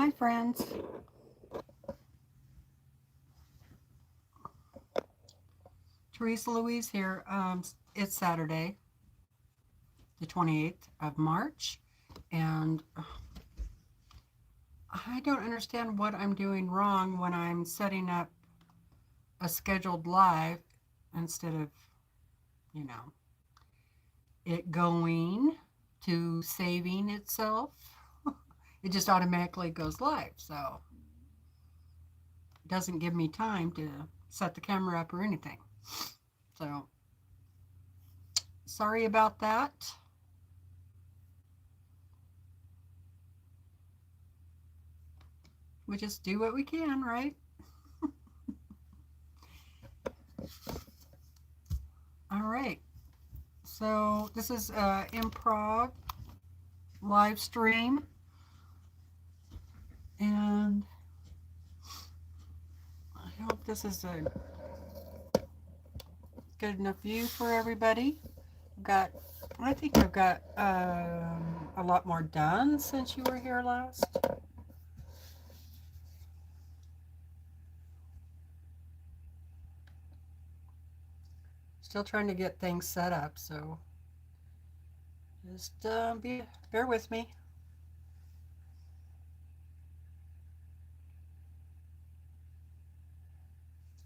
Hi friends. TeresaLouise here. It's Saturday, the 28th of March, and I don't understand what I'm doing wrong when I'm setting up a scheduled live instead of, you know, it going to saving itself. It just automatically goes live, so it doesn't give me time to set the camera up or anything. So, sorry about that. We just do what we can, right? All right. So this is improv live stream, and I hope this is a good enough view for everybody. I think I've got a lot more done since you were here last. Still trying to get things set up, so just bear with me.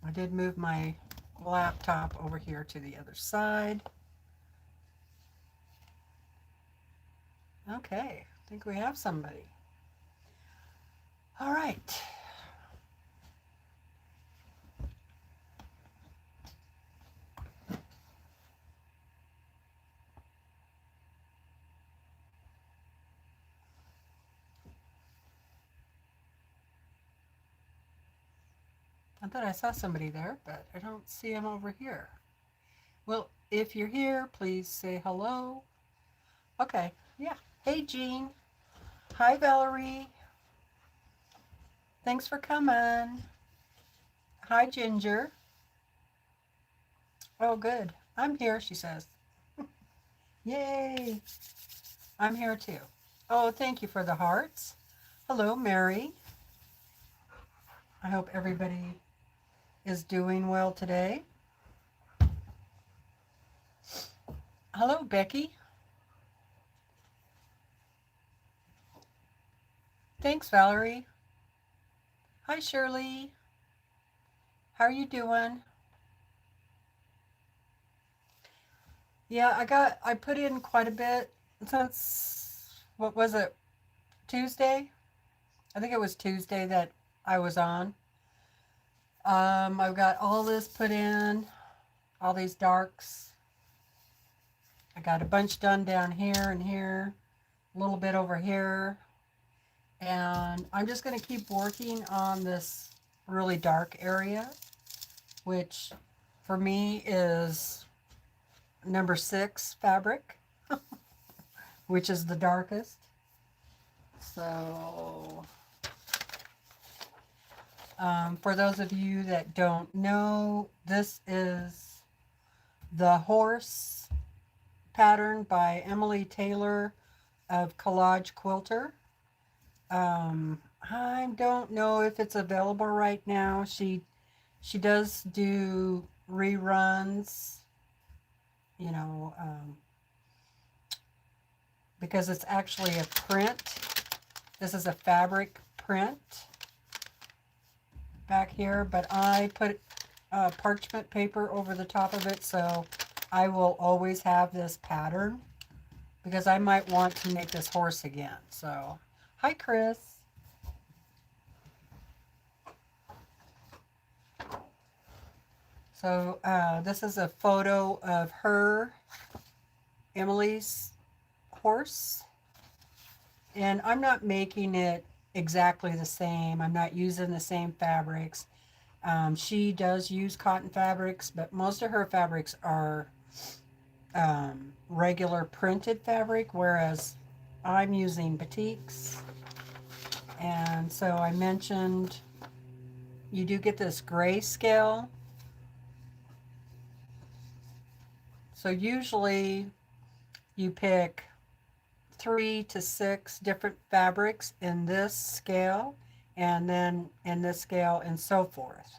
I did move my laptop over here to the other side. Okay, I think we have somebody. All right. I thought I saw somebody there, but I don't see him over here. Well, if you're here, please say hello. Okay, yeah. Hey, Jean. Hi, Valerie. Thanks for coming. Hi, Ginger. Oh, good. I'm here, she says. Yay. I'm here too. Oh, thank you for the hearts. Hello, Mary. I hope everybody is doing well today. Hello, Becky. Thanks, Valerie. Hi, Shirley. How are you doing? Yeah, I put in quite a bit since, what was it, Tuesday? I think it was Tuesday that I was on. I've got all this put in, all these darks. I got a bunch done down here and here, a little bit over here. And I'm just going to keep working on this really dark area, which for me is number 6 fabric, which is the darkest. So for those of you that don't know, this is the horse pattern by Emily Taylor of Collage Quilter. I don't know if it's available right now. She does do reruns, you know, because it's actually a print. This is a fabric print back here, but I put parchment paper over the top of it, so I will always have this pattern because I might want to make this horse again. So, hi, Chris. So this is a photo of her, Emily's horse. And I'm not making it exactly the same. I'm not using the same fabrics. She does use cotton fabrics, but most of her fabrics are regular printed fabric, whereas I'm using batiks. And so I mentioned you do get this grayscale. So usually you pick 3 to 6 different fabrics in this scale, and then in this scale, and so forth.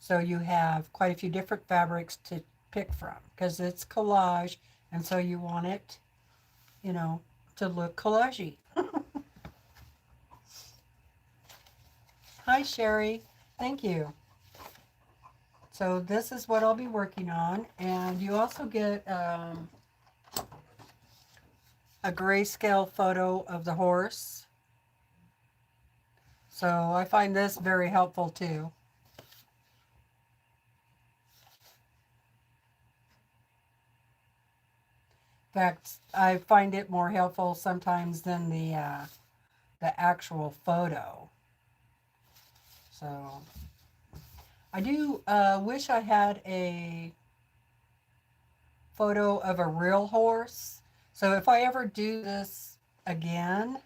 So you have quite a few different fabrics to pick from, because it's collage, and so you want it, you know, to look collagey. Hi, Sherry. Thank you. So this is what I'll be working on, and you also get a grayscale photo of the horse. So I find this very helpful too. In fact, I find it more helpful sometimes than the actual photo. So I do wish I had a photo of a real horse. So if I ever do this again,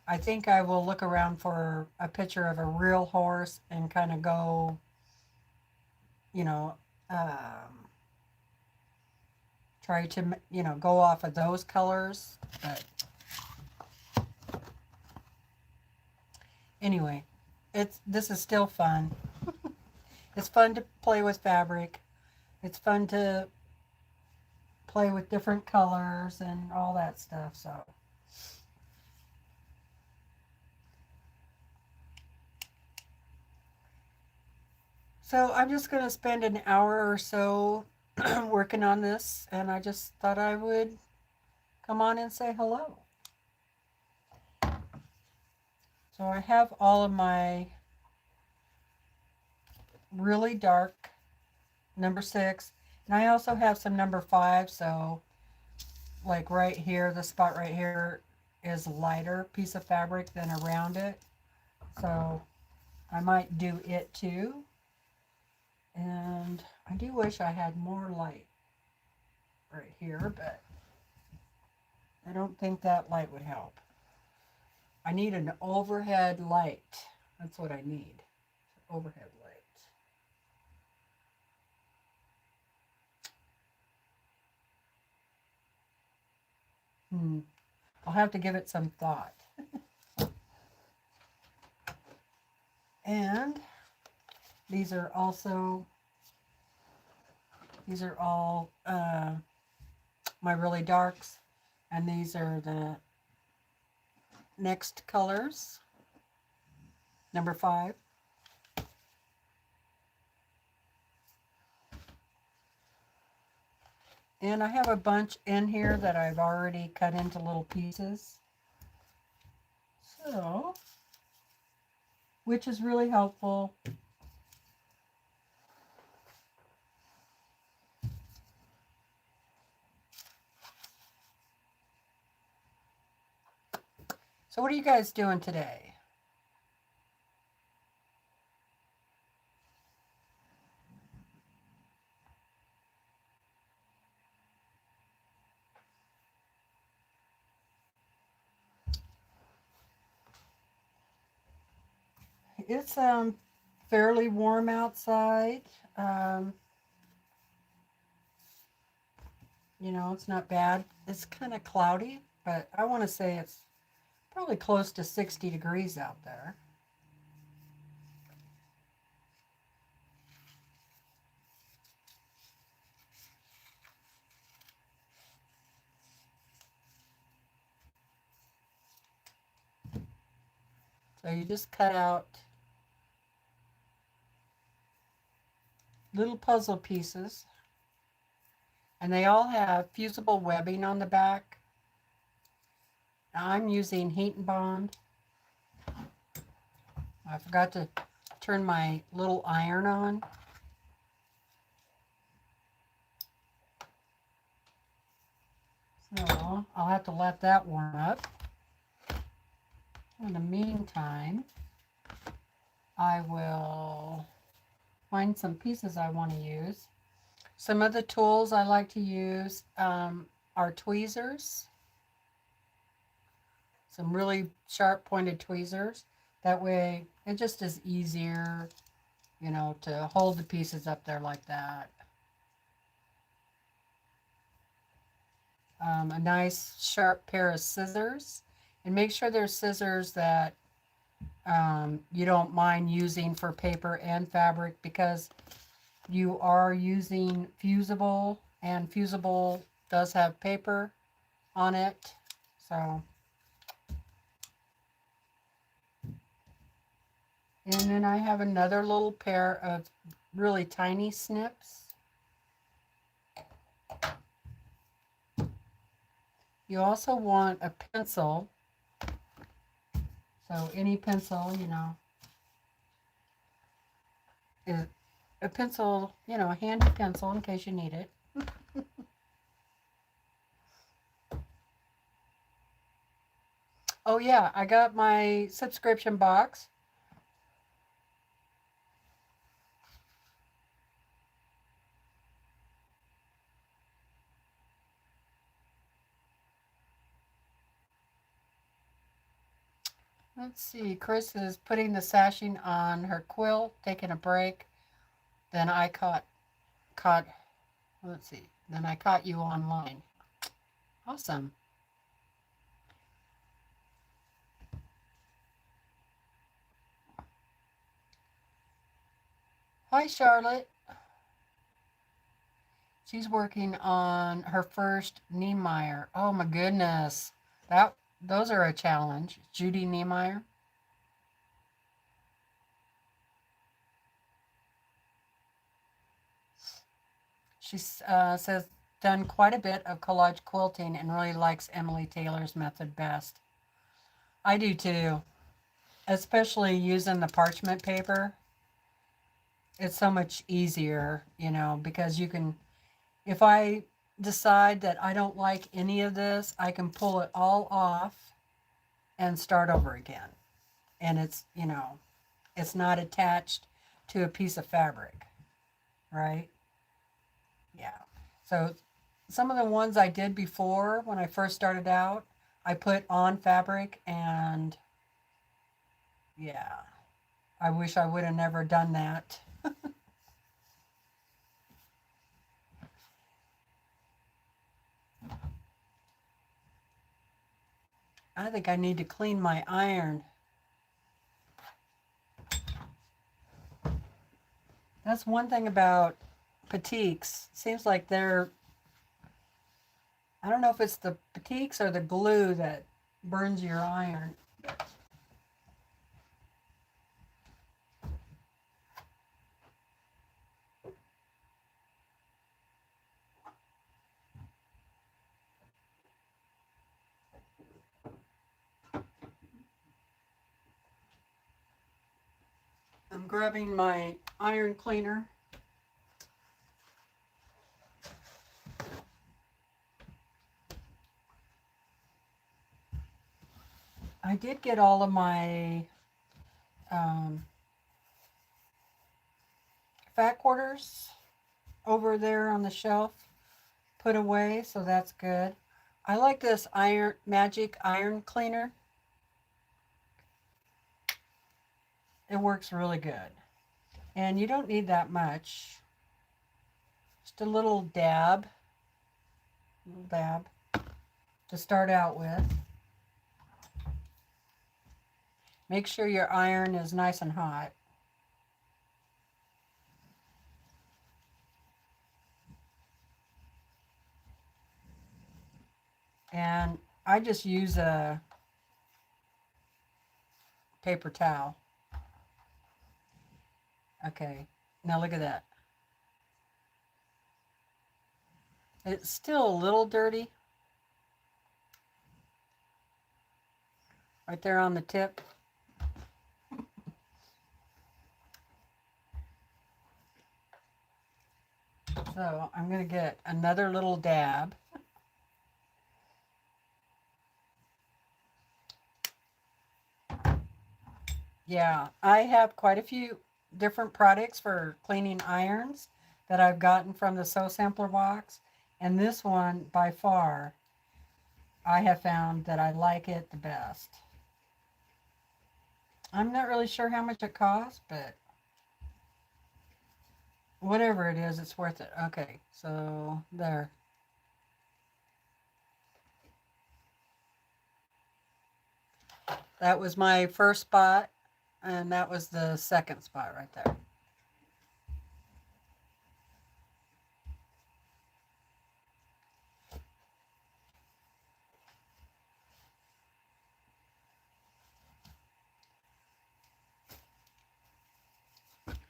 I think I will look around for a picture of a real horse and kind of go, you know, try to, you know, go off of those colors. But anyway, this is still fun. It's fun to play with fabric. It's fun to play with different colors and all that stuff. So I'm just going to spend an hour or so working on this, and I just thought I would come on and say hello. So I have all of my really dark number 6, and I also have some number 5, so like right here, the spot right here is a lighter piece of fabric than around it, so I might do it too. And I do wish I had more light right here, but I don't think that light would help. I need an overhead light. That's what I need. Overhead light. I'll have to give it some thought. And these are all my really darks, and these are the next colors, number 5. And I have a bunch in here that I've already cut into little pieces. So, which is really helpful. So what are you guys doing today? It's fairly warm outside. You know, it's not bad. It's kind of cloudy, but I want to say it's probably close to 60 degrees out there. So you just cut out little puzzle pieces, and they all have fusible webbing on the back. I'm using heat and bond. I forgot to turn my little iron on. So I'll have to let that warm up. In the meantime, I will find some pieces I want to use. Some of the tools I like to use are tweezers. Some really sharp pointed tweezers. That way it just is easier, you know, to hold the pieces up there like that. a nice sharp pair of scissors, and make sure they're scissors that you don't mind using for paper and fabric, because you are using fusible, and fusible does have paper on it. So, and then I have another little pair of really tiny snips. You also want a pencil. So any pencil, you know, is a pencil, you know, a handy pencil in case you need it. Oh yeah, I got my subscription box. Let's see, Chris is putting the sashing on her quilt, taking a break. Then I caught, let's see, then I caught you online. Awesome. Hi, Charlotte. She's working on her first Niemeyer. Oh my goodness. Those are a challenge. Judy Niemeyer. She says done quite a bit of collage quilting and really likes Emily Taylor's method best. I do too, especially using the parchment paper. It's so much easier, you know, because you can, if I decide that I don't like any of this, I can pull it all off and start over again. And it's, you know, it's not attached to a piece of fabric, right? Yeah. So some of the ones I did before when I first started out, I put on fabric, and yeah, I wish I would have never done that. I think I need to clean my iron. That's one thing about batiks. Seems like they're, I don't know if it's the batiks or the glue that burns your iron. I'm grabbing my iron cleaner. I did get all of my um, fat quarters over there on the shelf put away, so that's good. I like this iron magic iron cleaner. It works really good. And you don't need that much. Just a little dab to start out with. Make sure your iron is nice and hot. And I just use a paper towel. Okay, now look at that. It's still a little dirty right there on the tip. So I'm going to get another little dab. Yeah, I have quite a few different products for cleaning irons that I've gotten from the Sew Sampler box. And this one, by far, I have found that I like it the best. I'm not really sure how much it costs, but whatever it is, it's worth it. Okay, so there. That was my first spot, and that was the second spot right there.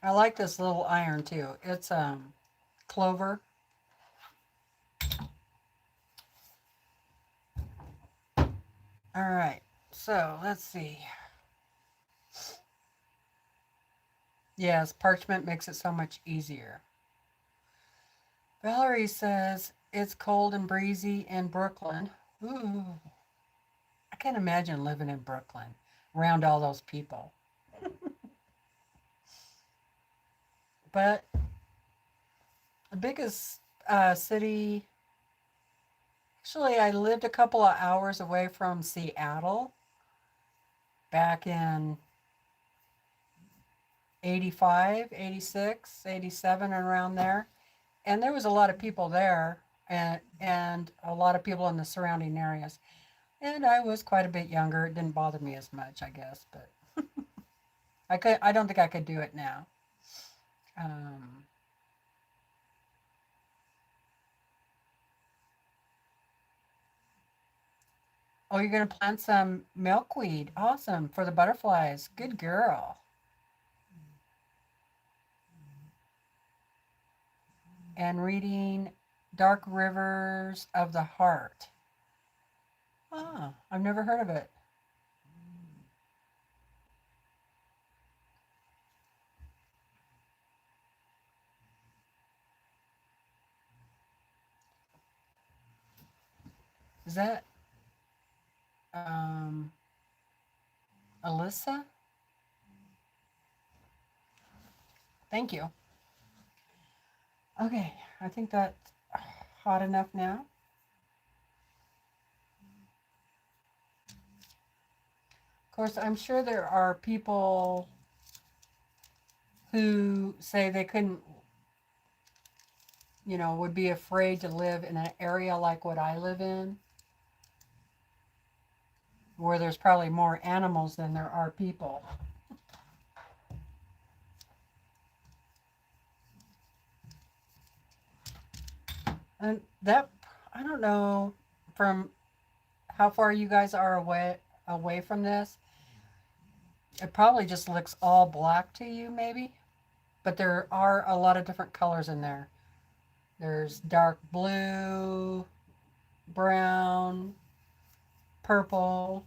I like this little iron too. It's clover. All right, so let's see. Yes, parchment makes it so much easier. Valerie says it's cold and breezy in Brooklyn. Ooh, I can't imagine living in Brooklyn around all those people. But the biggest city, actually, I lived a couple of hours away from Seattle back in 85, 86, 87, around there. And there was a lot of people there and a lot of people in the surrounding areas. And I was quite a bit younger. It didn't bother me as much, I guess, but I don't think I could do it now. Um, oh, you're going to plant some milkweed. Awesome. For the butterflies. Good girl. And reading Dark Rivers of the Heart. Ah, I've never heard of it. Is that um, Alyssa? Thank you. Okay, I think that's hot enough now. Of course, I'm sure there are people who say they couldn't, would be afraid to live in an area like what I live in, where there's probably more animals than there are people. And that, I don't know from how far you guys are away from this. It probably just looks all black to you, maybe. But there are a lot of different colors in there. There's dark blue, brown, purple.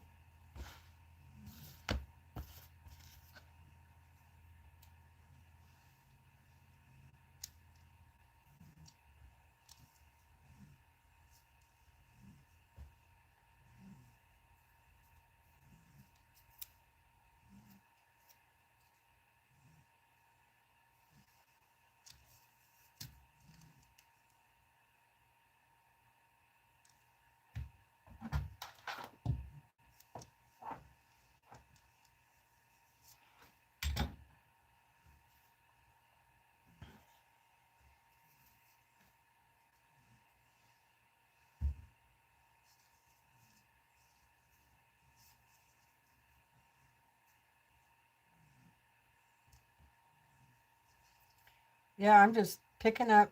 Yeah, I'm just picking up.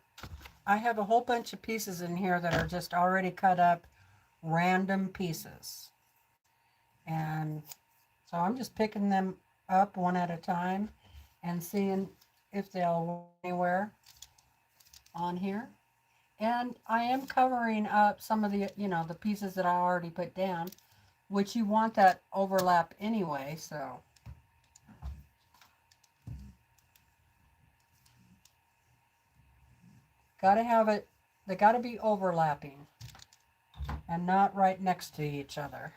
I have a whole bunch of pieces in here that are just already cut up, random pieces. And so I'm just picking them up one at a time and seeing if they'll go anywhere on here. And I am covering up some of the pieces that I already put down, which you want that overlap anyway, so. Gotta have it, they gotta be overlapping and not right next to each other.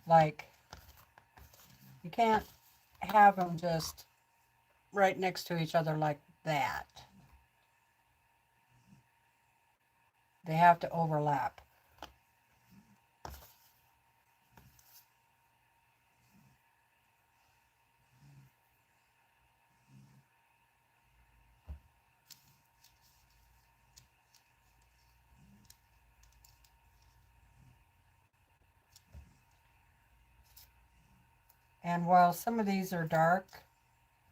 Like, you can't have them just right next to each other like that. They have to overlap. And while some of these are dark,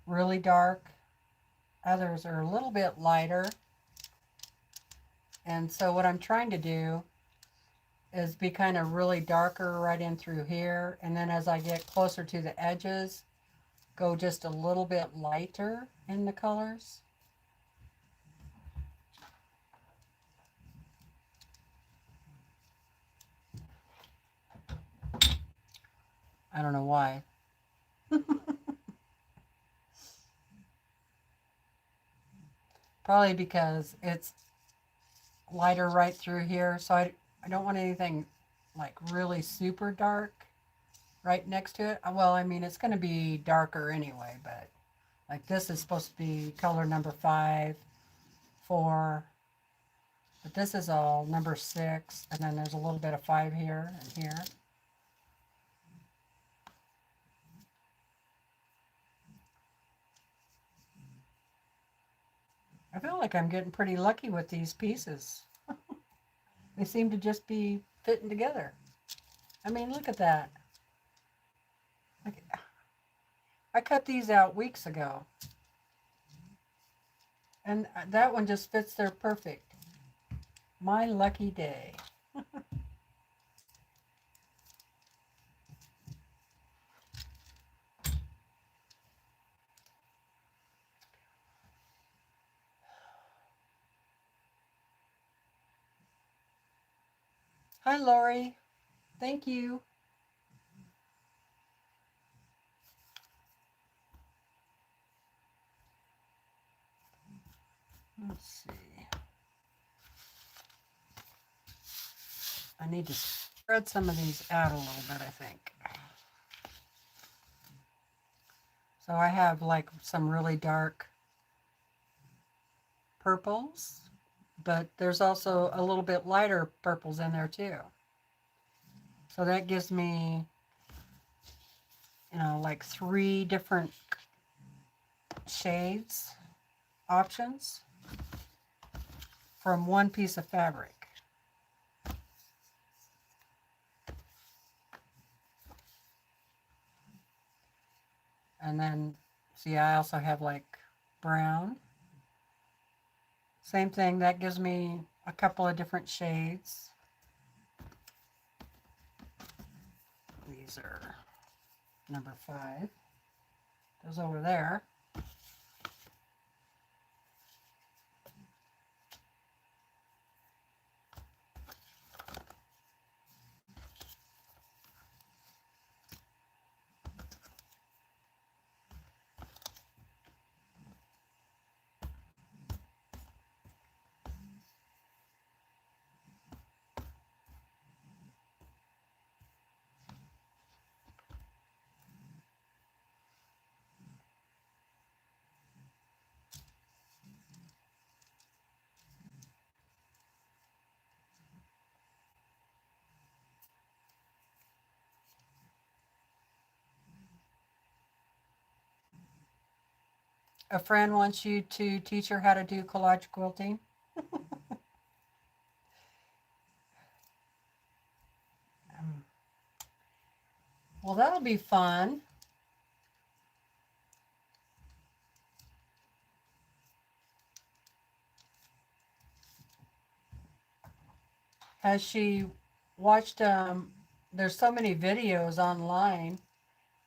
really dark, others are a little bit lighter. And so what I'm trying to do is be kind of really darker right in through here. And then as I get closer to the edges, go just a little bit lighter in the colors. I don't know why. Probably because it's lighter right through here. So I don't want anything like really super dark right next to it. Well, I mean, it's going to be darker anyway, but like this is supposed to be color number 5, 4, but this is all number 6, and then there's a little bit of 5 here and here. I feel like I'm getting pretty lucky with these pieces. They seem to just be fitting together. I mean, look at that. Like, I cut these out weeks ago, and that one just fits there perfect. My lucky day. Hi, Lori. Thank you. Let's see. I need to spread some of these out a little bit, I think. So I have like some really dark purples, but there's also a little bit lighter purples in there too. So that gives me, you know, like 3 different shades options from one piece of fabric. And then, see, I also have like brown. Same thing, that gives me a couple of different shades. These are number 5. Those over there. A friend wants you to teach her how to do collage quilting. Well, that'll be fun. Has she watched, there's so many videos online.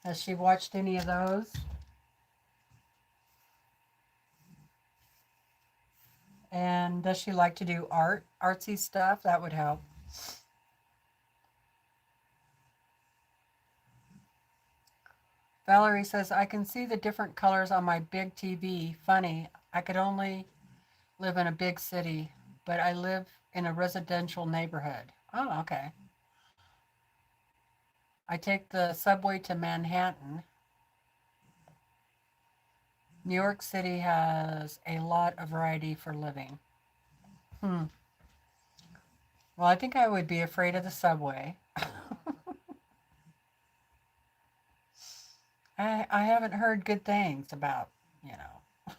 Has she watched any of those? And does she like to do artsy stuff? That would help. Valerie says, I can see the different colors on my big TV. Funny, I could only live in a big city, but I live in a residential neighborhood. Oh, okay. I take the subway to Manhattan. New York City has a lot of variety for living. Well, I think I would be afraid of the subway. I haven't heard good things about, you know,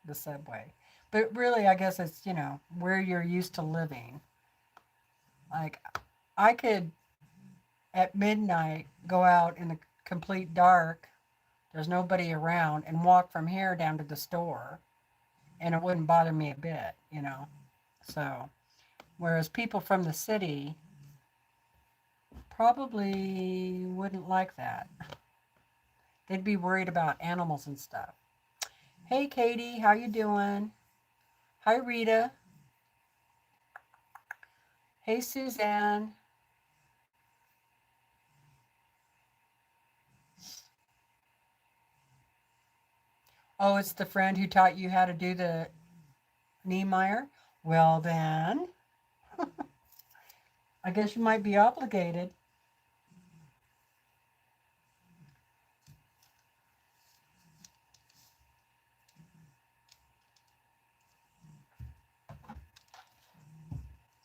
the subway. But really, I guess it's, you know, where you're used to living. Like, I could, at midnight, go out complete dark, there's nobody around, and walk from here down to the store, and it wouldn't bother me a bit, you know. So, whereas people from the city probably wouldn't like that. They'd be worried about animals and stuff. Hey, Katie, how you doing? Hi, Rita. Hey, Suzanne. Oh, it's the friend who taught you how to do the Niemeyer? Well, then, I guess you might be obligated.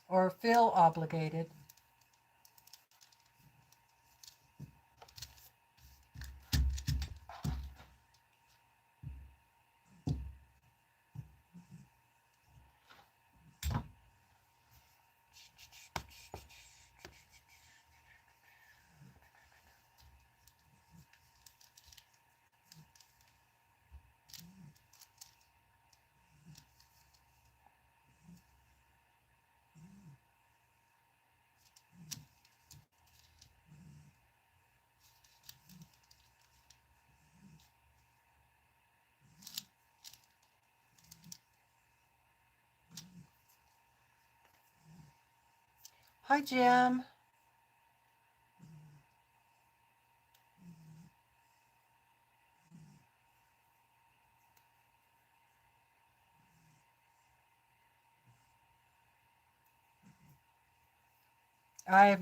Or feel obligated. Hi, Jim. I've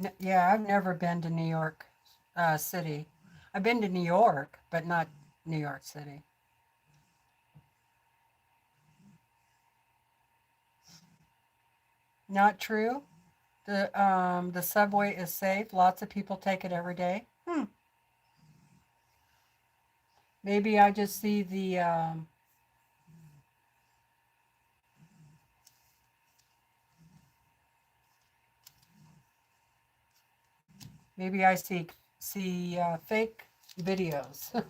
never been to New York City. I've been to New York, but not New York City. Not true. The subway is safe. Lots of people take it every day. Maybe I just see the maybe I see fake videos,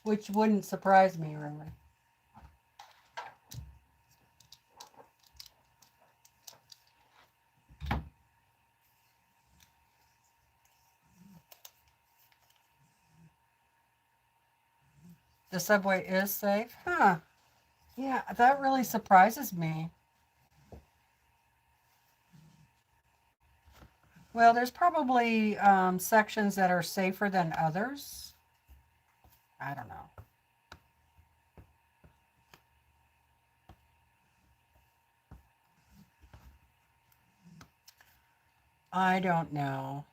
which wouldn't surprise me really. The subway is safe? Huh. Yeah, that really surprises me. Well, there's probably sections that are safer than others. I don't know. I don't know.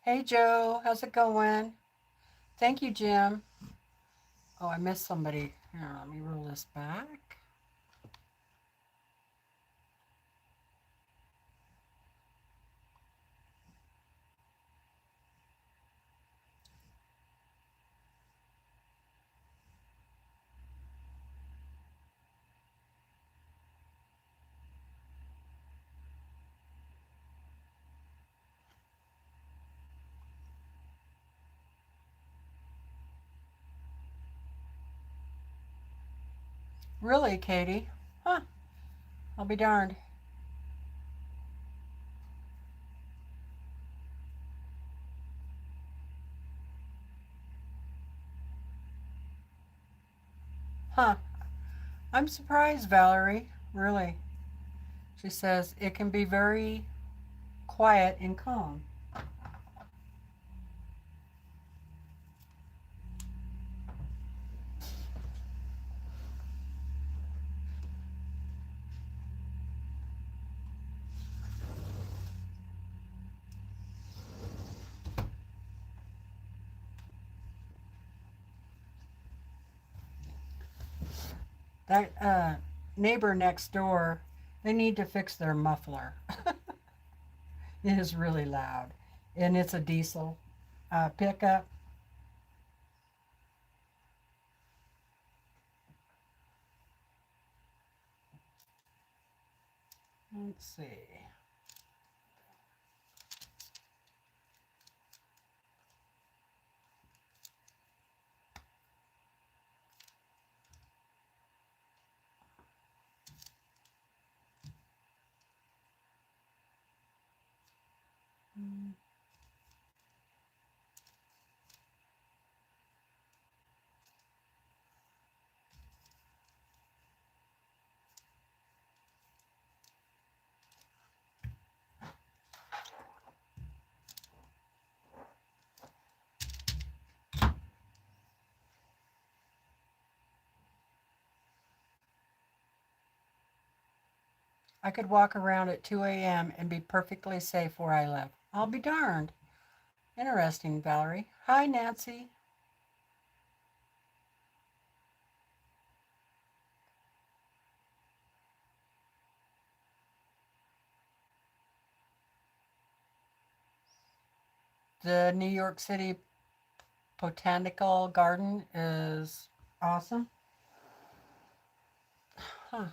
Hey, Joe, how's it going? Thank you, Jim. Oh, I missed somebody. Here, let me roll this back. Really, Katie? Huh, I'll be darned. Huh, I'm surprised, Valerie. Really. She says it can be very quiet and calm. That neighbor next door, they need to fix their muffler. It is really loud, and it's a diesel pickup. Let's see. I could walk around at 2 a.m. and be perfectly safe where I live. I'll be darned. Interesting, Valerie. Hi, Nancy. The New York City Botanical Garden is awesome. Huh.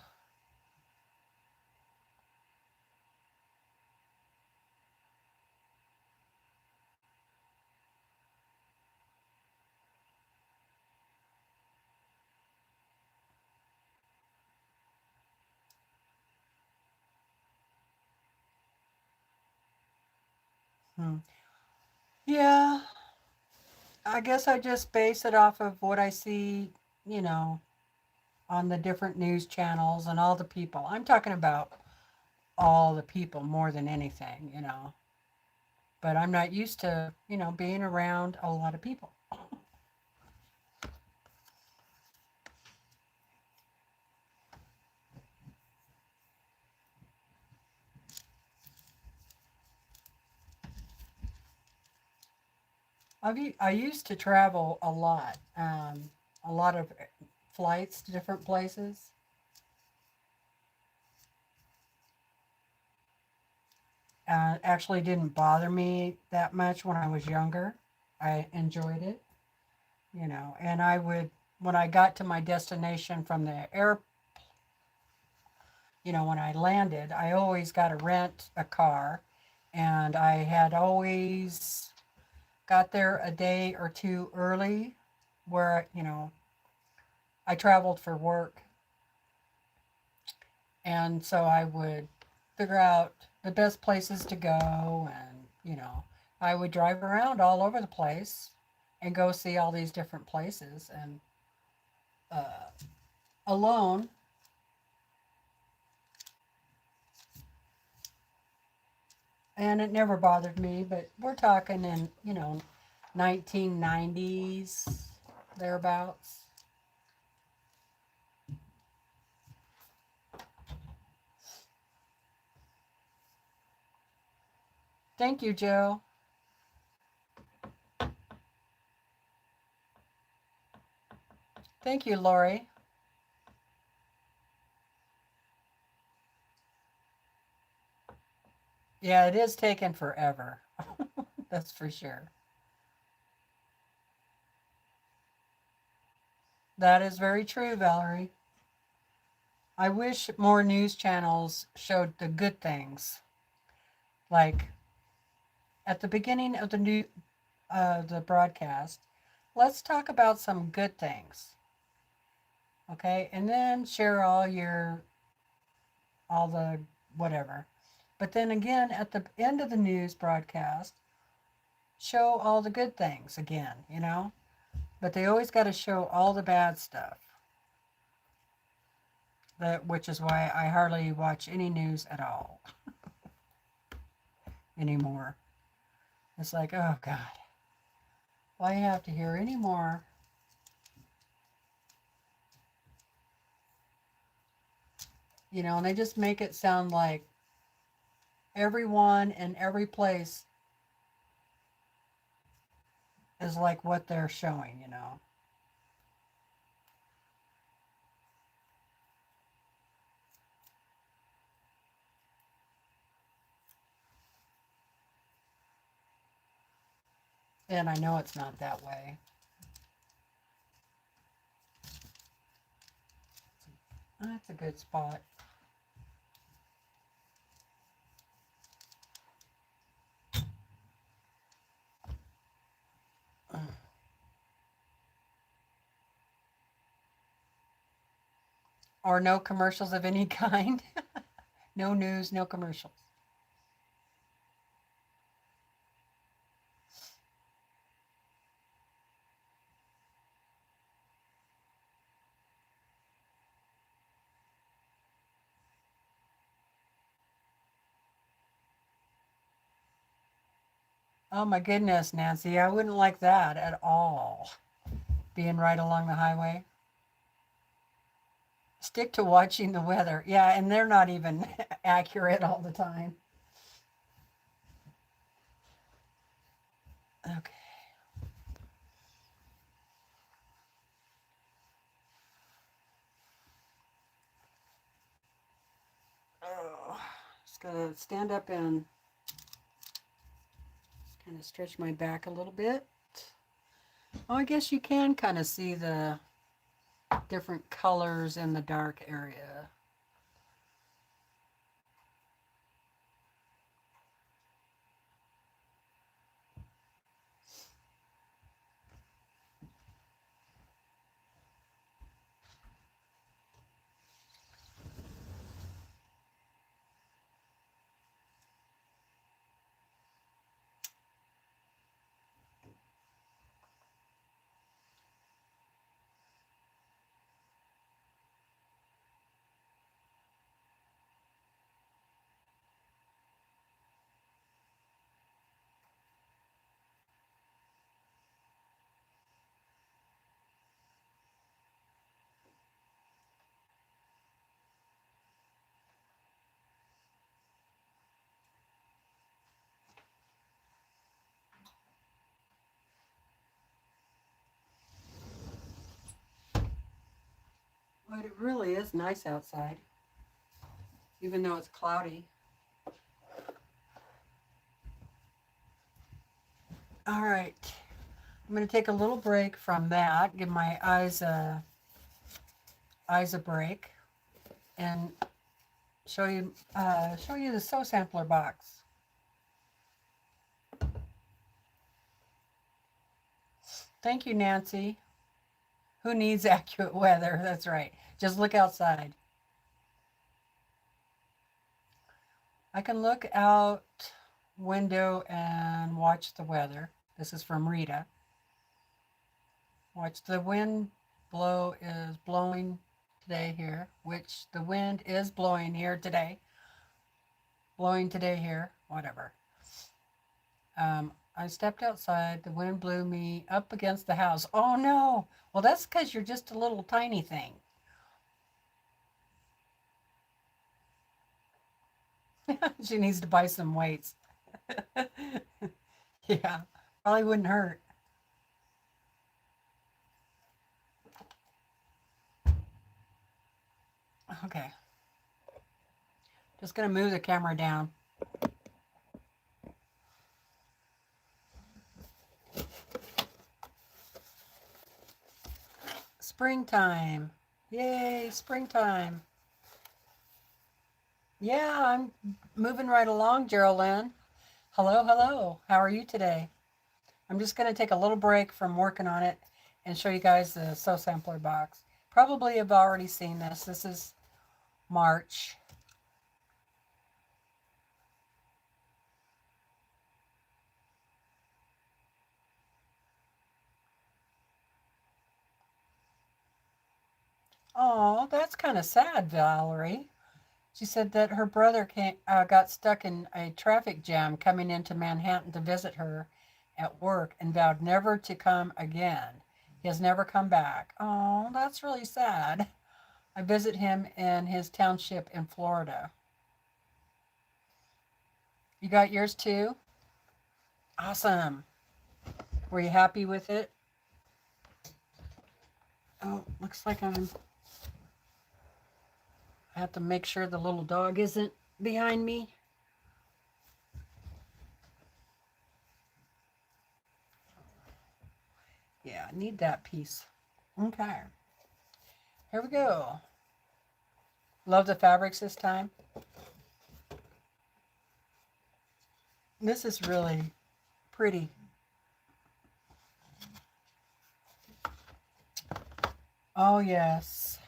Hmm. Yeah, I guess I just base it off of what I see, you know, on the different news channels and all the people. I'm talking about all the people more than anything, you know. But I'm not used to, you know, being around a lot of people. I used to travel a lot of flights to different places. Actually didn't bother me that much when I was younger. I enjoyed it, you know, and I would, when I got to my destination from the air, you know, when I landed, I always got to rent a car, and I had always got there a day or two early, where, you know, I traveled for work, and so I would figure out the best places to go, and, you know, I would drive around all over the place and go see all these different places, and uh, alone. And it never bothered me, but we're talking in, you know, 1990s, thereabouts. Thank you, Joe. Thank you, Lori. Yeah, it is taking forever. That's for sure. That is very true, Valerie. I wish more news channels showed the good things. Like at the beginning of the broadcast, let's talk about some good things, okay? And then share all the whatever. But then again, at the end of the news broadcast, show all the good things again, you know? But they always got to show all the bad stuff. Which is why I hardly watch any news at all anymore. It's like, oh God, why have to hear any more? You know, and they just make it sound like everyone and every place is like what they're showing, you know. And I know it's not that way. That's a good spot. Or no commercials of any kind. No news, no commercials. Oh my goodness, Nancy, I wouldn't like that at all. Being right along the highway. Stick to watching the weather. Yeah, and they're not even accurate all the time. Okay. Oh, just gotta stand up and kind of stretch my back a little bit. Oh, I guess you can kind of see the different colors in the dark area. But it really is nice outside, even though it's cloudy. All right, I'm going to take a little break from that, give my eyes a break, and show you the sew sampler box. Thank you, Nancy. Who needs accurate weather? That's right. Just look outside. I can look out window and watch the weather. This is from Rita. Watch the wind blow is blowing today here, which the wind is blowing here today. Blowing today here, whatever. I stepped outside. The wind blew me up against the house. Oh no! Well, that's because you're just a little tiny thing. She needs to buy some weights. Yeah, probably wouldn't hurt. Okay. Just gonna move the camera down. Springtime. Yay, springtime. Yeah, I'm moving right along, Geraldine. Hello, hello. How are you today? I'm just going to take a little break from working on it and show you guys the sew sampler box. Probably have already seen this. This is March. Oh, that's kind of sad, Valerie. She said that her brother got stuck in a traffic jam coming into Manhattan to visit her at work and vowed never to come again. He has never come back. Oh, that's really sad. I visit him in his township in Florida. You got yours too? Awesome. Were you happy with it? Oh, looks like I have to make sure the little dog isn't behind me. Yeah, I need that piece. Okay. Here we go. Love the fabrics this time. This is really pretty. Oh, yes.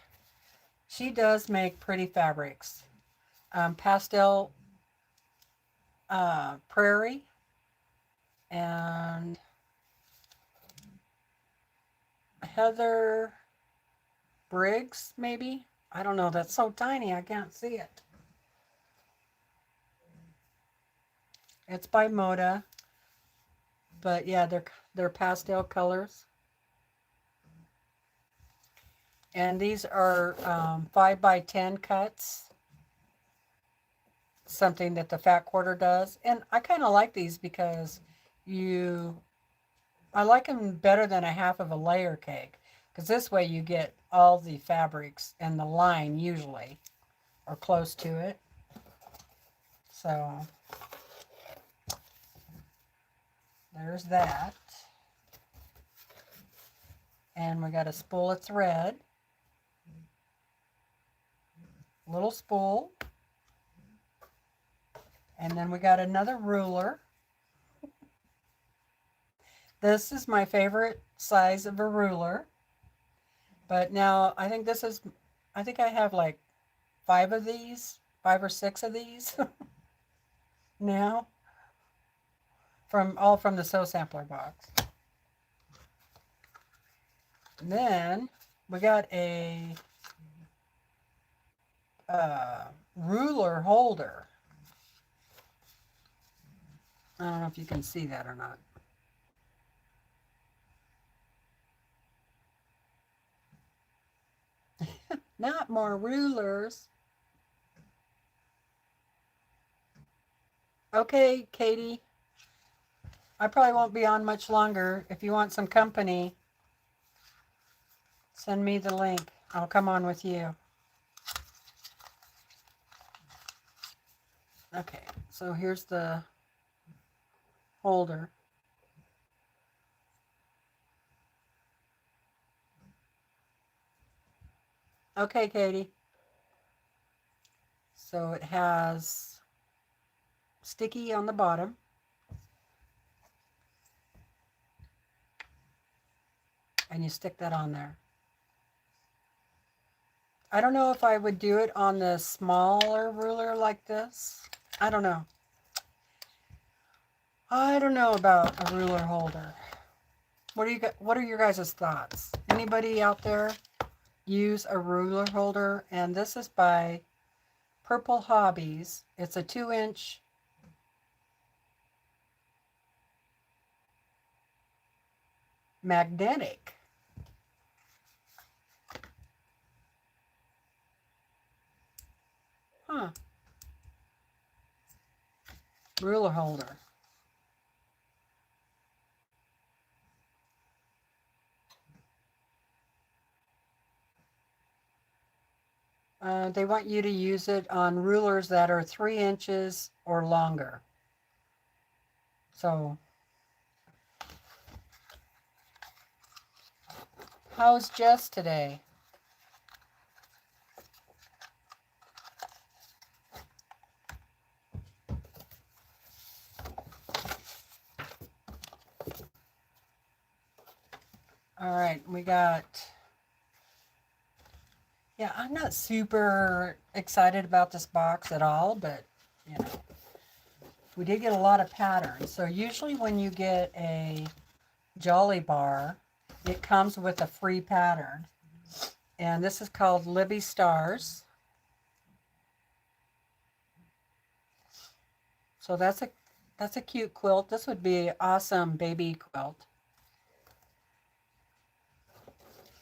she does make pretty fabrics. Pastel Prairie and Heather Briggs, maybe. I don't know. That's so tiny, I can't see it. It's by Moda, but yeah, they're pastel colors. And these are 5x10 cuts, something that the Fat Quarter does. And I kind of like these because I like them better than a half of a layer cake, because this way you get all the fabrics and the line usually, or close to it. So there's that. And we got a spool of thread, little spool, and then we got another ruler. This is my favorite size of a ruler, but now I think I have like 5 or 6 of these now, from the Sew Sampler box. And then we got a ruler holder. I don't know if you can see that or not. Not more rulers. Okay, Katie. I probably won't be on much longer. If you want some company, send me the link. I'll come on with you. Okay, so here's the holder. Okay, Katie. So it has sticky on the bottom. And you stick that on there. I don't know if I would do it on the smaller ruler like this. I don't know. I don't know about a ruler holder. What are your guys' thoughts? Anybody out there use a ruler holder? And this is by Purple Hobbies. It's a 2-inch magnetic. Huh. Ruler holder. They want you to use it on rulers that are 3 inches or longer. So, how's Jess today? All right, we got... Yeah, I'm not super excited about this box at all, but, you know, we did get a lot of patterns. So usually when you get a Jolly Bar, it comes with a free pattern. And this is called Libby Stars. So that's a cute quilt. This would be an awesome baby quilt.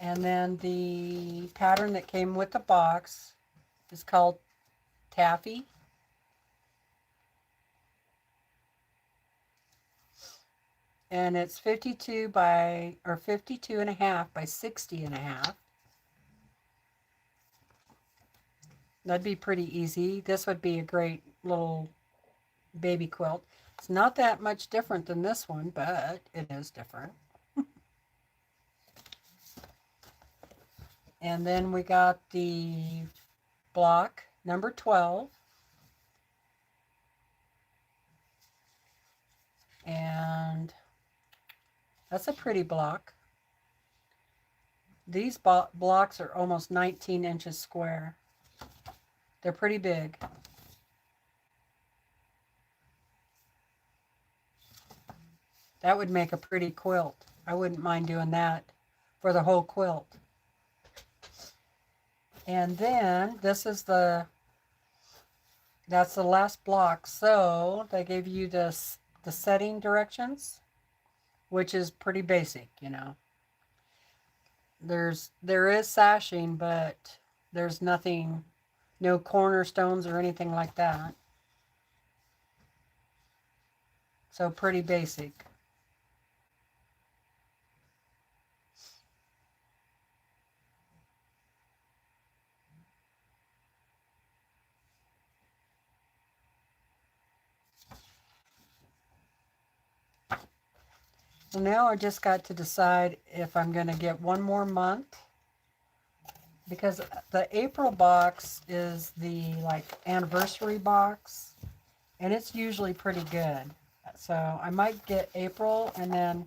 And then the pattern that came with the box is called Taffy. And it's 52 and a half by 60 and a half. That'd be pretty easy. This would be a great little baby quilt. It's not that much different than this one, but it is different. And then we got the block number 12. And that's a pretty block. These blocks are almost 19 inches square. They're pretty big. That would make a pretty quilt. I wouldn't mind doing that for the whole quilt. And then this is that's the last block. So they gave you the setting directions, which is pretty basic, you know. There is sashing, but there's nothing, no cornerstones or anything like that. So pretty basic. So now I just got to decide if I'm going to get one more month, because the April box is the like anniversary box, and it's usually pretty good. So I might get April and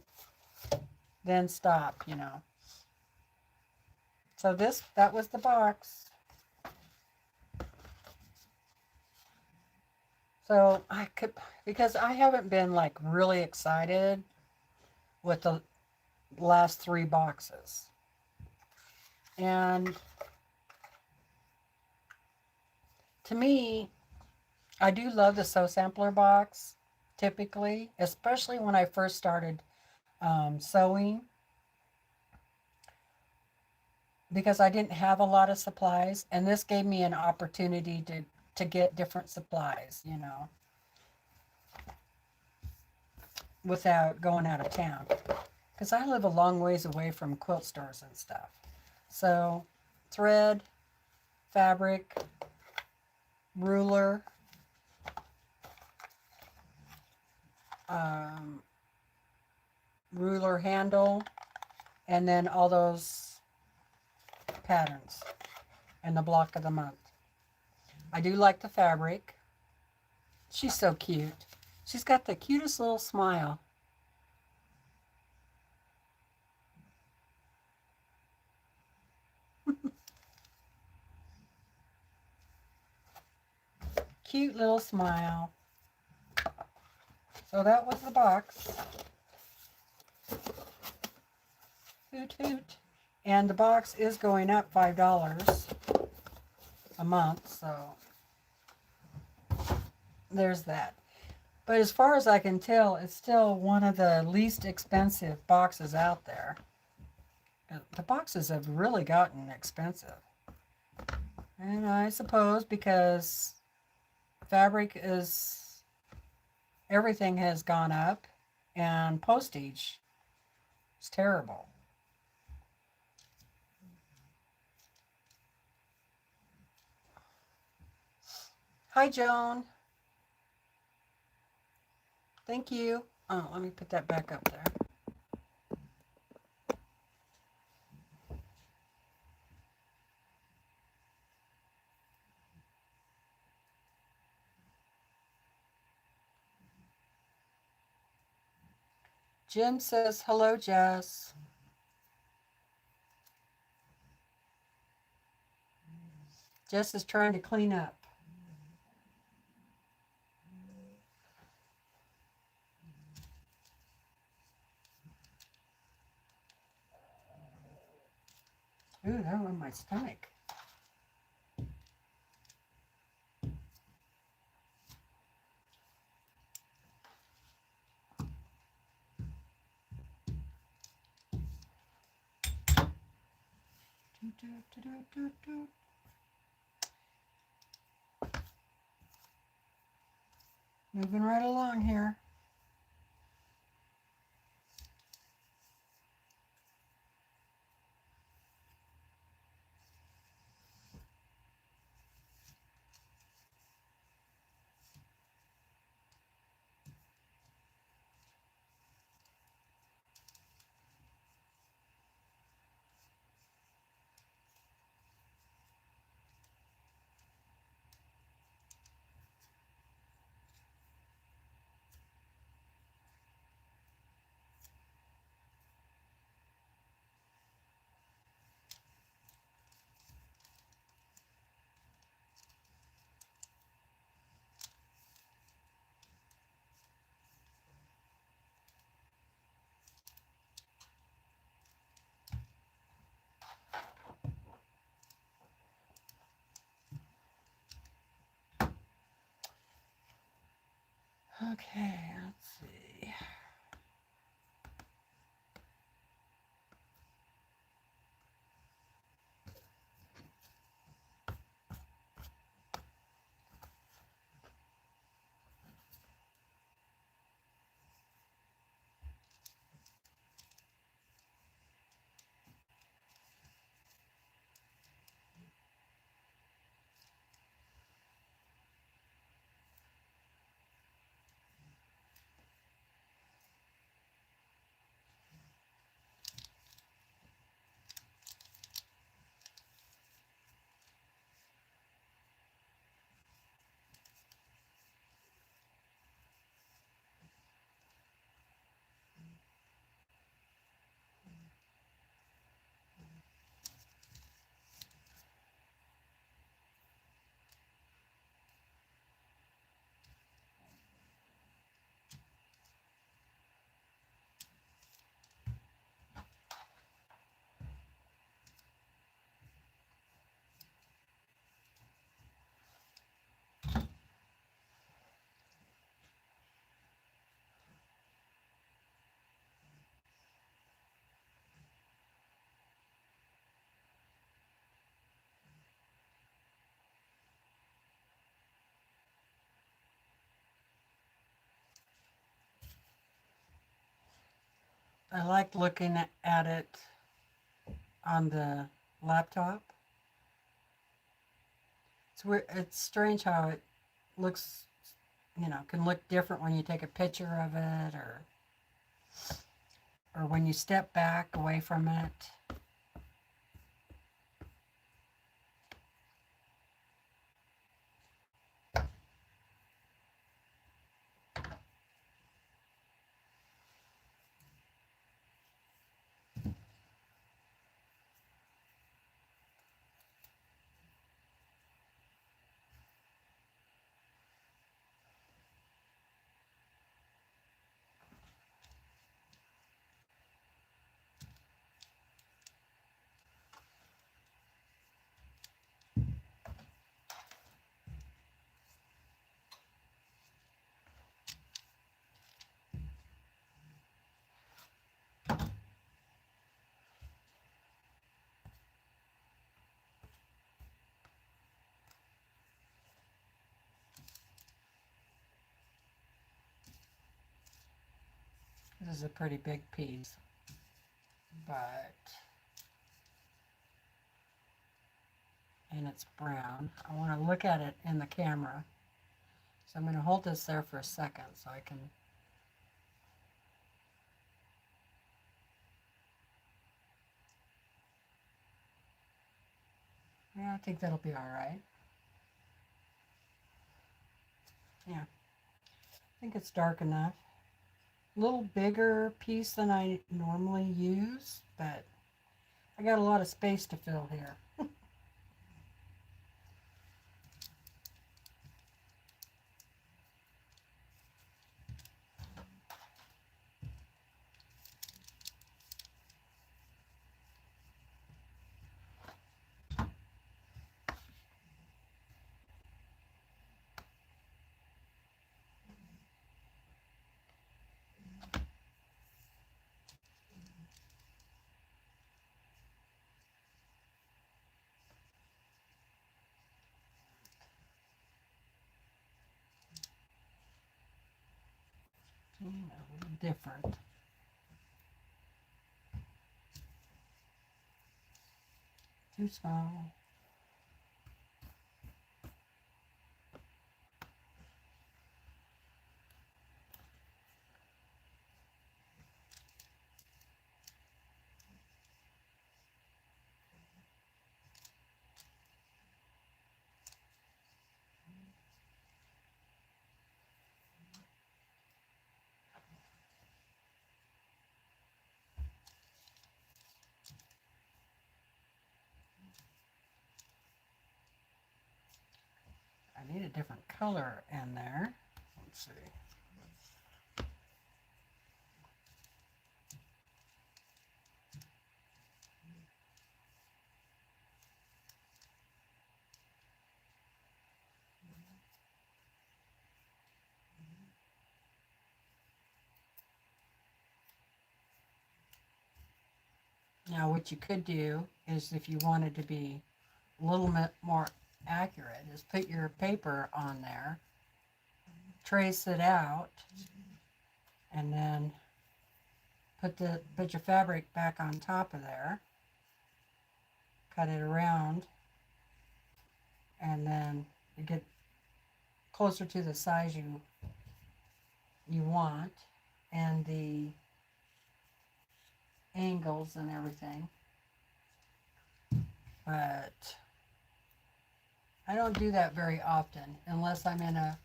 then stop, you know. So that was the box. So because I haven't been like really excited with the last 3 boxes. And to me, I do love the Sew Sampler box, typically, especially when I first started sewing, because I didn't have a lot of supplies, and this gave me an opportunity to get different supplies, you know, without going out of town, because I live a long ways away from quilt stores and stuff. So thread, fabric, ruler, ruler handle, and then all those patterns and the block of the month. I do like the fabric. She's so cute. She's got the cutest little smile. Cute little smile. So that was the box. Hoot hoot. And the box is going up $5 a month, so there's that. But as far as I can tell, it's still one of the least expensive boxes out there. The boxes have really gotten expensive. And I suppose because everything has gone up, and postage is terrible. Hi, Joan. Thank you. Oh, let me put that back up there. Jim says, hello, Jess. Jess is trying to clean up. Ooh, that went in my stomach. Moving right along here. Okay, let's see. I like looking at it on the laptop. It's strange how it looks, can look different when you take a picture of it or when you step back away from it. This is a pretty big piece, but, and it's brown. I want to look at it in the camera. So I'm going to hold this there for a second so I can, yeah, I think that'll be all right. Yeah, I think it's dark enough. A little bigger piece than I normally use, but I got a lot of space to fill here. A little different. Too small. I need a different color in there. Let's see. Now, what you could do is, if you wanted to be a little bit more accurate, is put your paper on there, trace it out, and then put your fabric back on top of there, cut it around, and then you get closer to the size you want, and the angles and everything. But I don't do that very often unless I'm in a,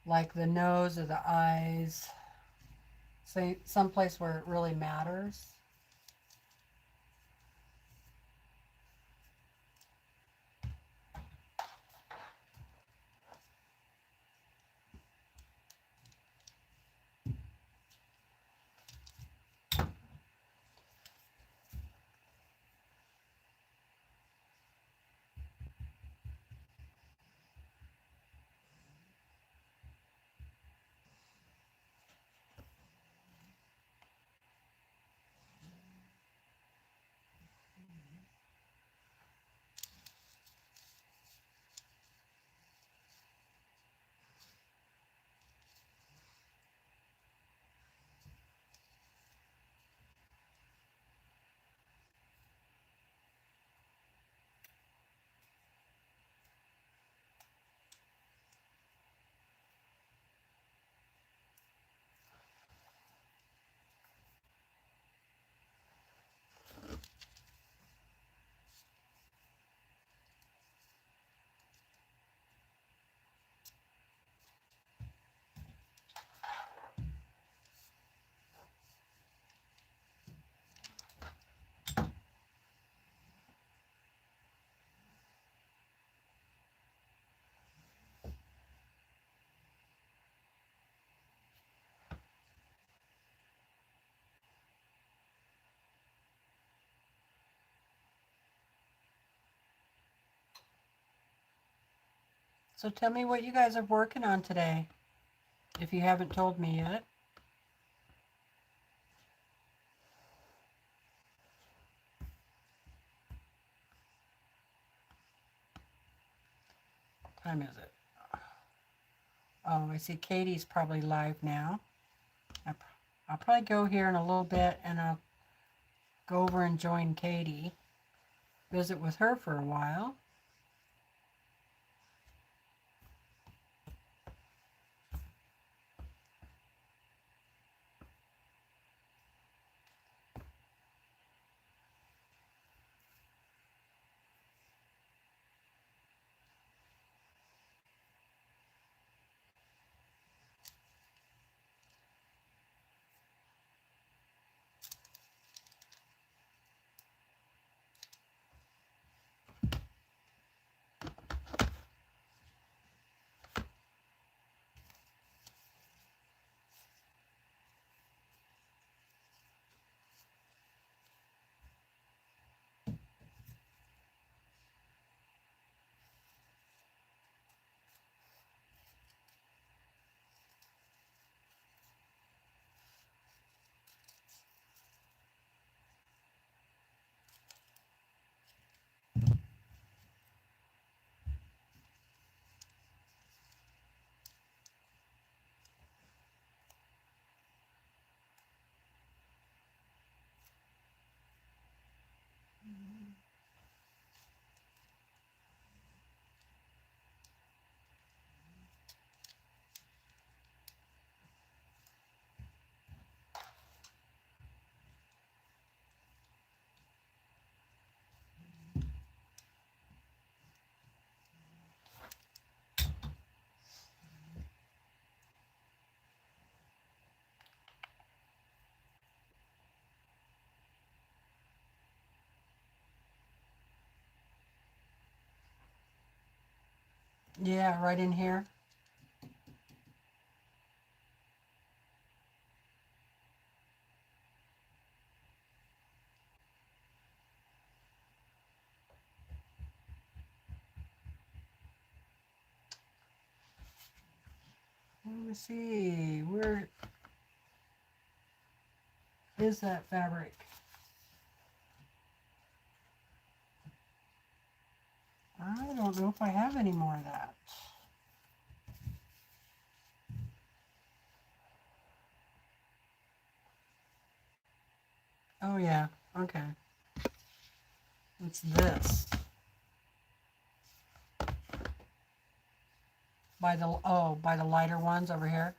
like the nose or the eyes, say someplace where it really matters. So tell me what you guys are working on today, if you haven't told me yet. What time is it? Oh, I see Katie's probably live now. I'll probably go here in a little bit and I'll go over and join Katie, visit with her for a while. Yeah, right in here. Let me see, where is that fabric? I don't know if I have any more of that. Oh yeah, okay. It's this. By the lighter ones over here.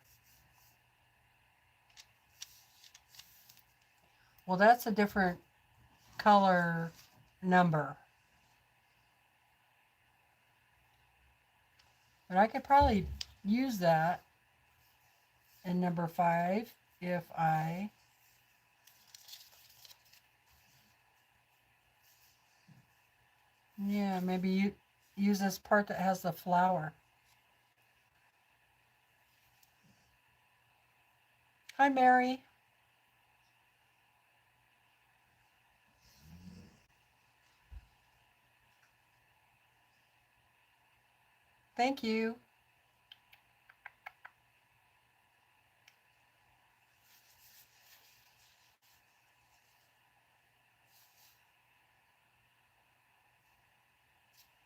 Well, that's a different color number. But I could probably use that in number 5 if I maybe you use this part that has the flower. Hi, Mary. Thank you.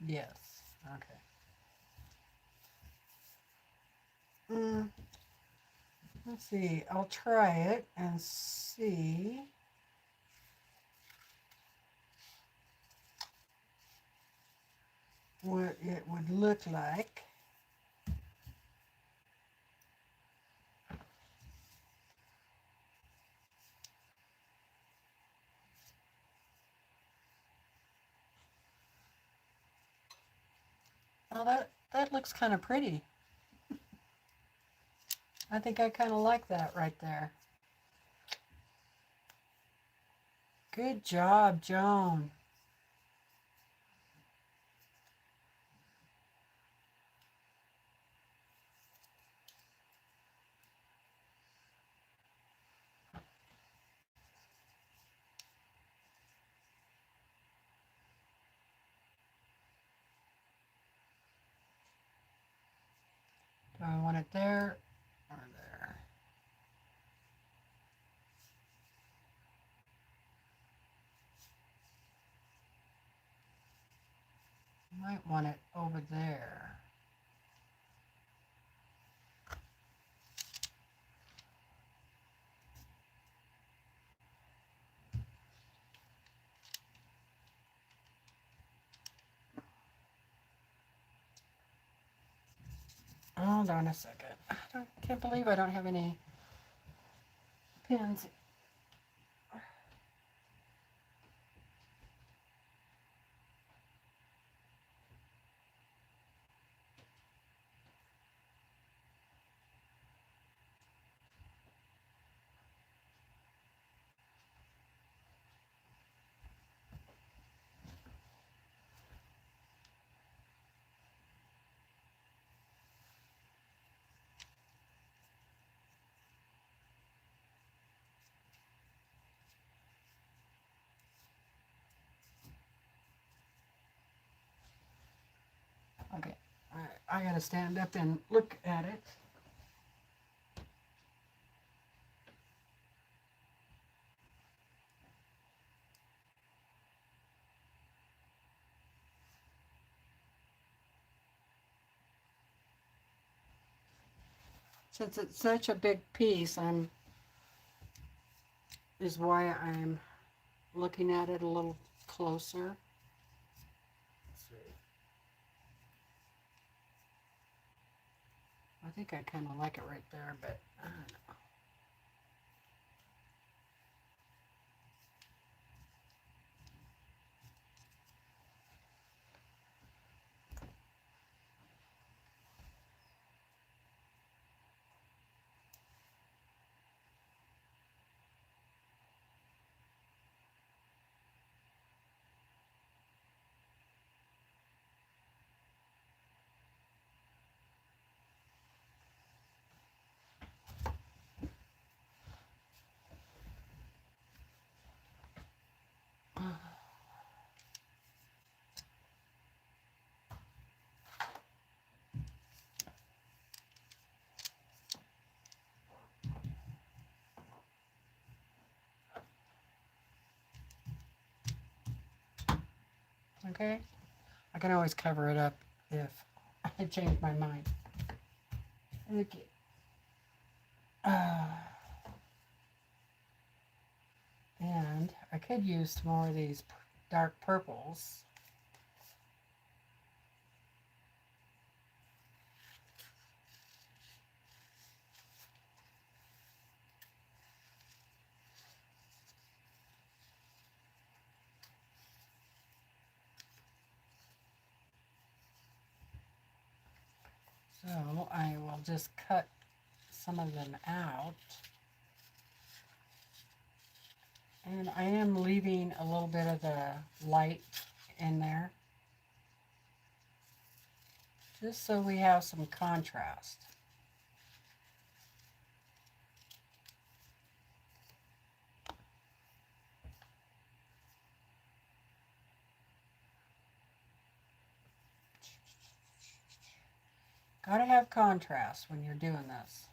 Yes. Okay. Let's see. I'll try it and see what it would look like. Oh, that looks kind of pretty. I think I kind of like that right there. Good job, Joan. Do I want it there or there? Might want it over there. Hold on a second. I can't believe I don't have any pins. Okay, I gotta stand up and look at it. Since it's such a big piece, is why I'm looking at it a little closer. Let's see. I think I kind of like it right there, but I don't know. Okay, I can always cover it up if I change my mind. Okay. And I could use some more of these dark purples. So I will just cut some of them out. And I am leaving a little bit of the light in there, just so we have some contrast. Gotta have contrast when you're doing this.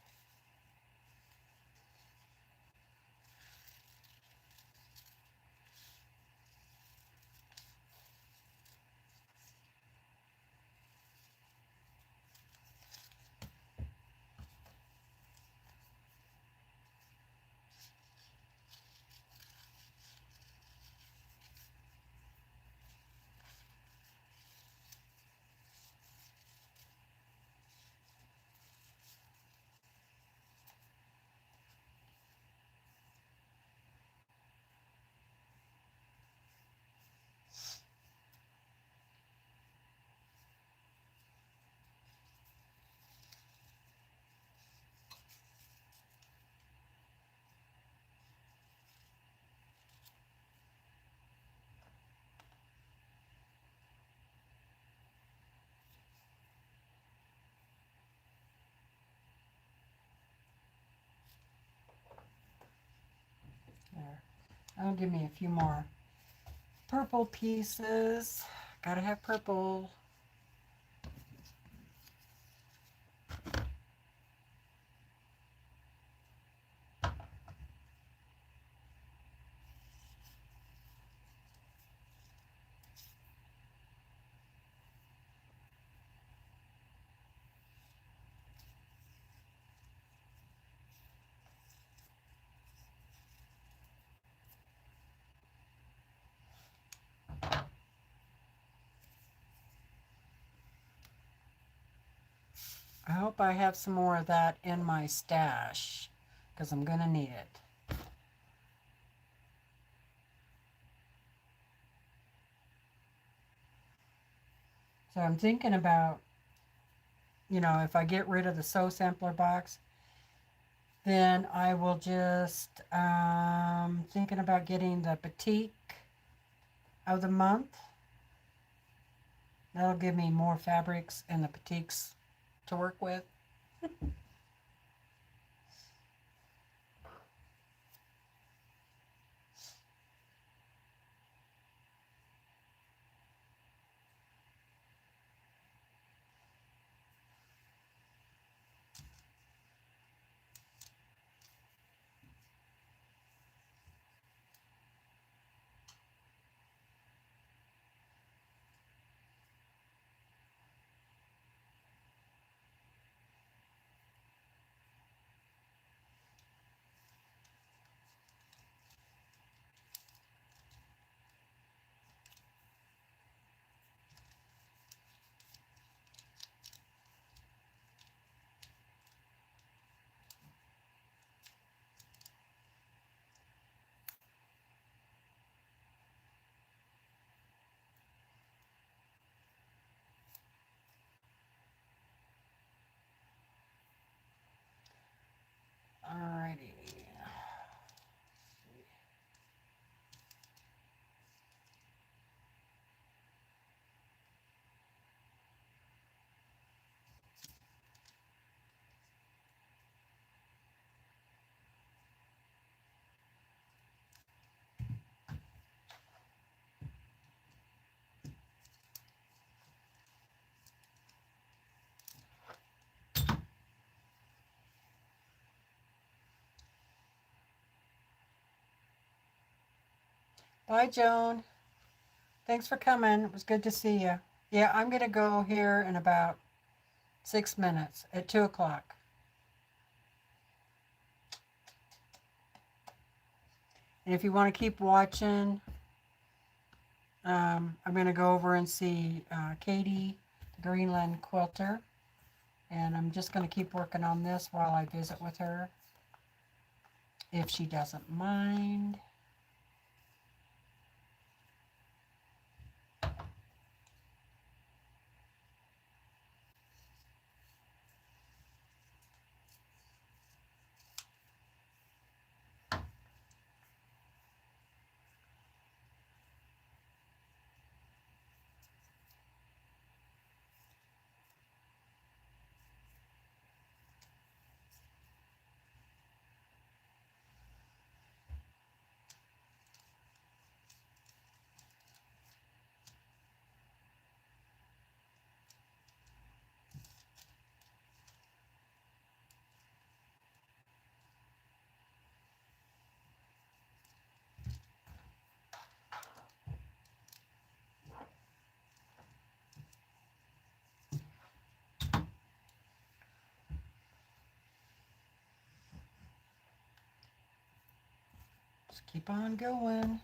There. That'll give me a few more purple pieces. Gotta have purple. I hope I have some more of that in my stash, because I'm gonna need it. So I'm thinking about, you know, if I get rid of the sew sampler box, then I will just, thinking about getting the batik of the month. That'll give me more fabrics and the batiks to work with. Alrighty. Bye, Joan. Thanks for coming. It was good to see you. Yeah, I'm going to go here in about 6 minutes at 2 o'clock. And if you want to keep watching, I'm going to go over and see Katie, the Greenland quilter. And I'm just going to keep working on this while I visit with her, if she doesn't mind. Just keep on going.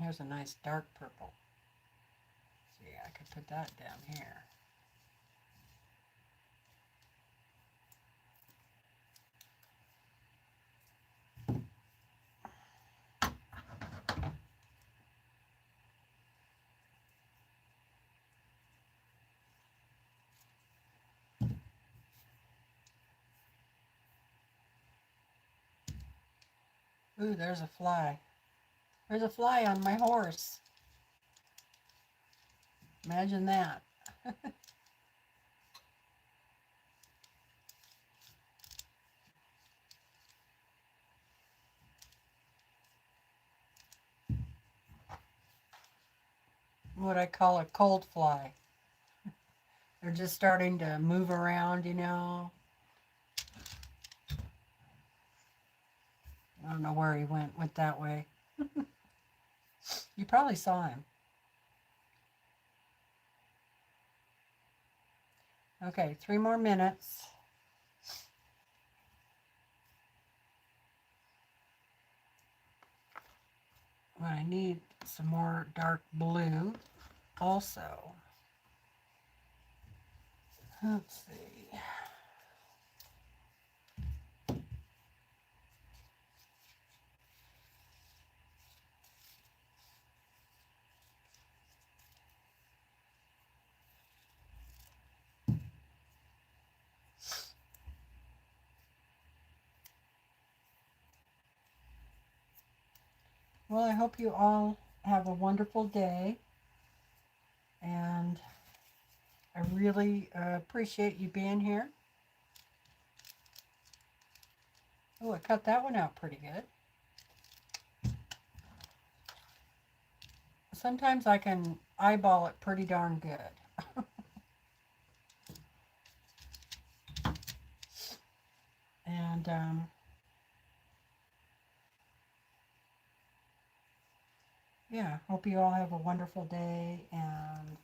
Here's a nice dark purple. See, I could put that down here. Ooh, there's a fly. There's a fly on my horse. Imagine that. What I call a cold fly. They're just starting to move around, you know. I don't know where he went that way. You probably saw him. Okay, 3 more minutes. I need some more dark blue also. Let's see. Well, I hope you all have a wonderful day, and I really appreciate you being here. Oh, I cut that one out pretty good. Sometimes I can eyeball it pretty darn good. And yeah, hope you all have a wonderful day, and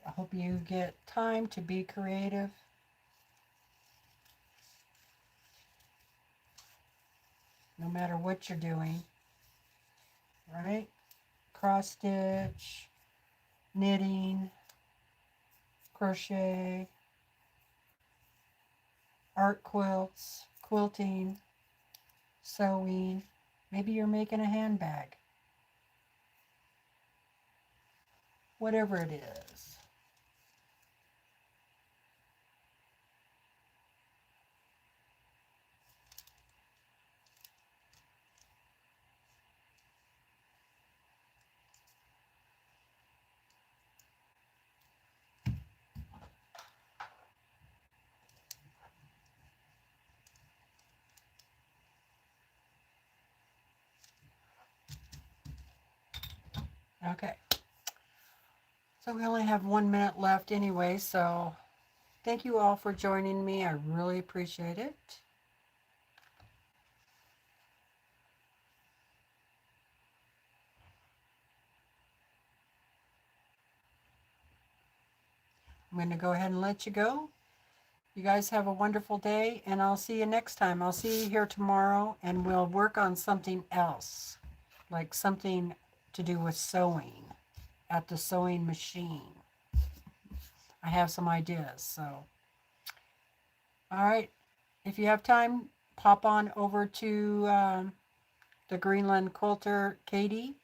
I hope you get time to be creative. No matter what you're doing, right? Cross stitch, knitting, crochet, art quilts, quilting, sewing. Maybe you're making a handbag. Whatever it is. Okay. So we only have 1 minute left anyway, so thank you all for joining me. I really appreciate it. I'm going to go ahead and let you go. You guys have a wonderful day, and I'll see you next time. I'll see you here tomorrow, and we'll work on something else, like something to do with sewing at the sewing machine. I have some ideas, so. All right. If you have time, pop on over to the Greenland Quilter, Katie,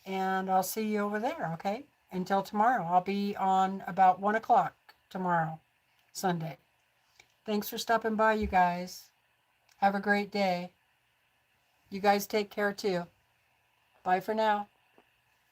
and I'll see you over there, okay? Until tomorrow. I'll be on about 1 o'clock tomorrow, Sunday. Thanks for stopping by, you guys. Have a great day. You guys take care, too. Bye for now.